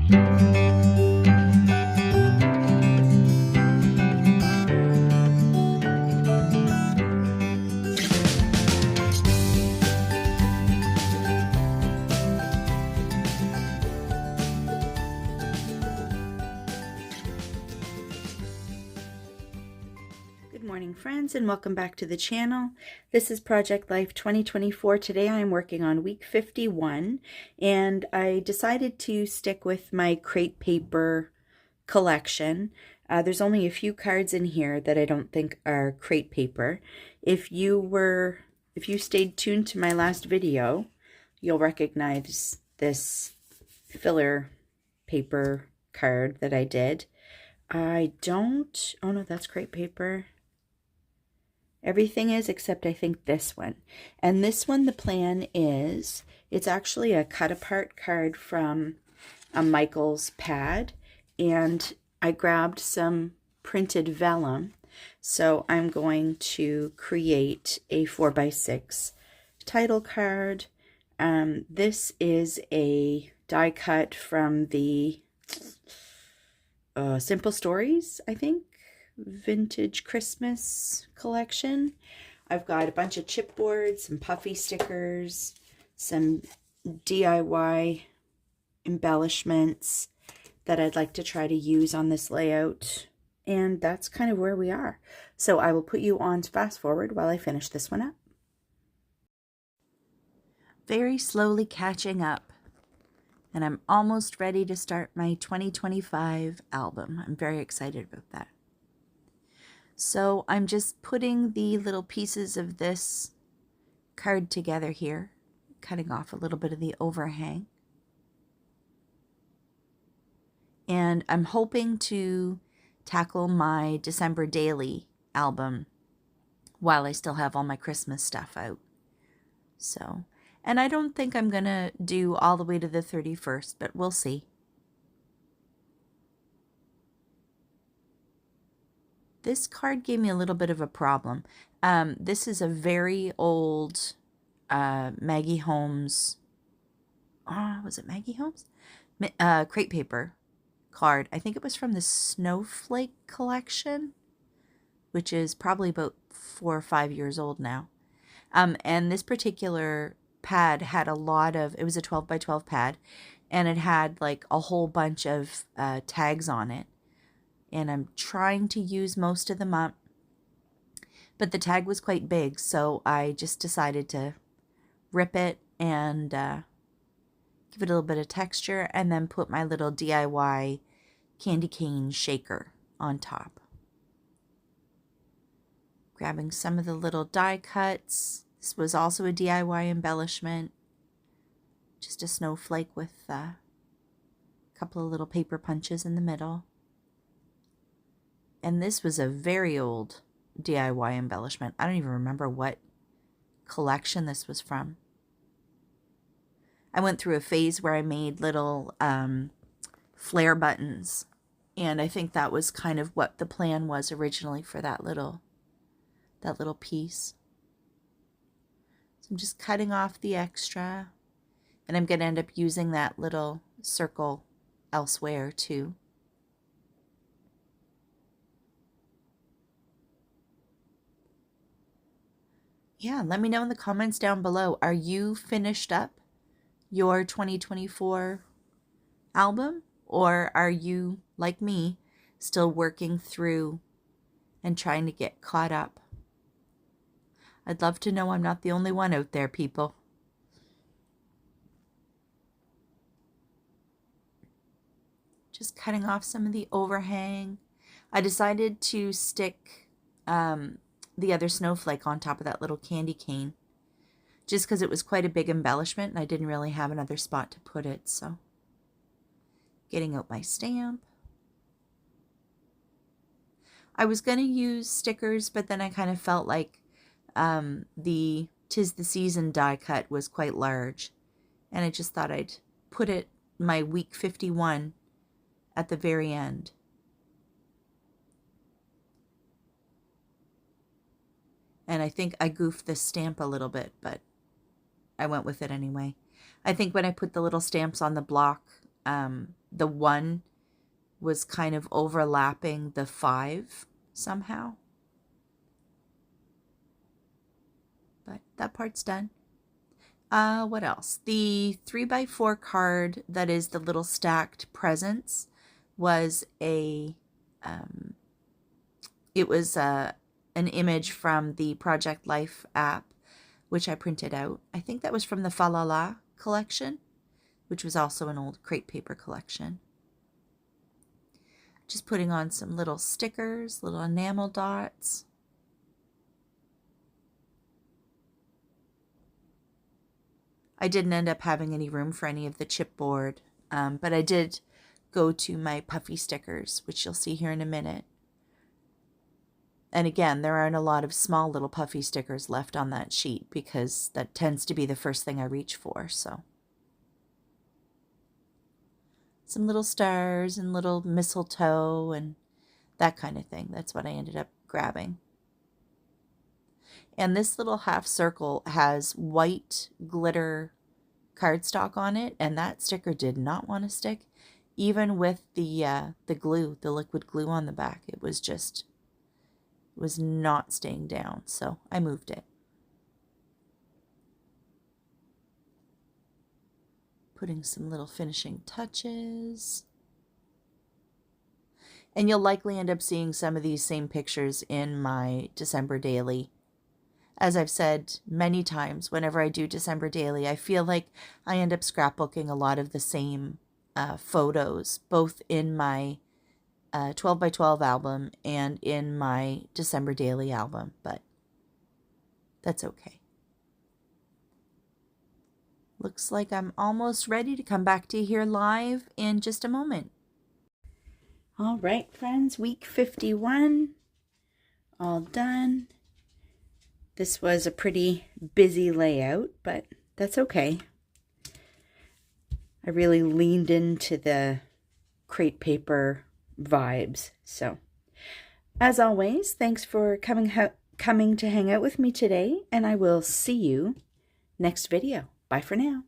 Good morning, friends, and welcome back to the channel. This is Project Life 2024. Today I am working on week 51, and I decided to stick with my crate paper collection. There's only a few cards in here that I don't think are crate paper. If you stayed tuned to my last video, you'll recognize this filler paper card that I did. Oh no, that's crate paper. Everything is except I think this one. And this one, the plan is, it's actually a cut apart card from a Michaels pad. And I grabbed some printed vellum. So I'm going to create a 4x6 title card. This is a die cut from the Simple Stories, I think. Vintage Christmas collection. I've got a bunch of chipboards, some puffy stickers, some DIY embellishments that I'd like to try to use on this layout. And that's kind of where we are. So I will put you on fast forward while I finish this one up. Very slowly catching up. And I'm almost ready to start my 2025 album. I'm very excited about that. So I'm just putting the little pieces of this card together here, cutting off a little bit of the overhang. And I'm hoping to tackle my December daily album while I still have all my Christmas stuff out. So, and I don't think I'm going to do all the way to the 31st, but we'll see. This card gave me a little bit of a problem. This is a very old Maggie Holmes, was it Maggie Holmes? Crate paper card. I think it was from the Snowflake collection, which is probably about 4 or 5 years old now. And this particular pad had a lot of, it was a 12 by 12 pad, and it had like a whole bunch of tags on it. And I'm trying to use most of them up. But the tag was quite big, so I just decided to rip it and give it a little bit of texture, and then put my little DIY candy cane shaker on top. Grabbing some of the little die cuts. This was also a DIY embellishment. Just a snowflake with a couple of little paper punches in the middle. And this was a very old DIY embellishment. I don't even remember what collection this was from. I went through a phase where I made little flare buttons. And I think that was kind of what the plan was originally for that little piece. So I'm just cutting off the extra. And I'm going to end up using that little circle elsewhere too. Yeah, let me know in the comments down below. Are you finished up your 2024 album? Or are you, like me, still working through and trying to get caught up? I'd love to know I'm not the only one out there, people. Just cutting off some of the overhang. I decided to stick the other snowflake on top of that little candy cane, just because it was quite a big embellishment and I didn't really have another spot to put it. So getting out my stamp. I was going to use stickers, but then I kind of felt like the 'Tis the Season die cut was quite large, and I just thought I'd put it, my week 51, at the very end. And I think I goofed the stamp a little bit, but I went with it anyway. I think when I put the little stamps on the block, the 1 was kind of overlapping the 5 somehow. But that part's done. What else? The 3x4 card that is the little stacked presents was an image from the Project Life app, which I printed out. I think that was from the Fa La La collection, which was also an old crepe paper collection. Just putting on some little stickers, little enamel dots. I didn't end up having any room for any of the chipboard, but I did go to my puffy stickers, which you'll see here in a minute. And again, there aren't a lot of small little puffy stickers left on that sheet because that tends to be the first thing I reach for. So some little stars and little mistletoe and that kind of thing. That's what I ended up grabbing. And this little half circle has white glitter cardstock on it, and that sticker did not want to stick, even with the glue, the liquid glue on the back. It was not staying down, so I moved it. Putting some little finishing touches. And you'll likely end up seeing some of these same pictures in my December daily. As I've said many times, whenever I do December daily, I feel like I end up scrapbooking a lot of the same photos, both in my 12 by 12 album and in my December daily album, but that's okay. Looks like I'm almost ready to come back to you here live in just a moment. All right, friends, week 51, all done. This was a pretty busy layout, but that's okay. I really leaned into the crepe paper vibes. So, as always, thanks for coming to hang out with me today, and I will see you next video. Bye for now.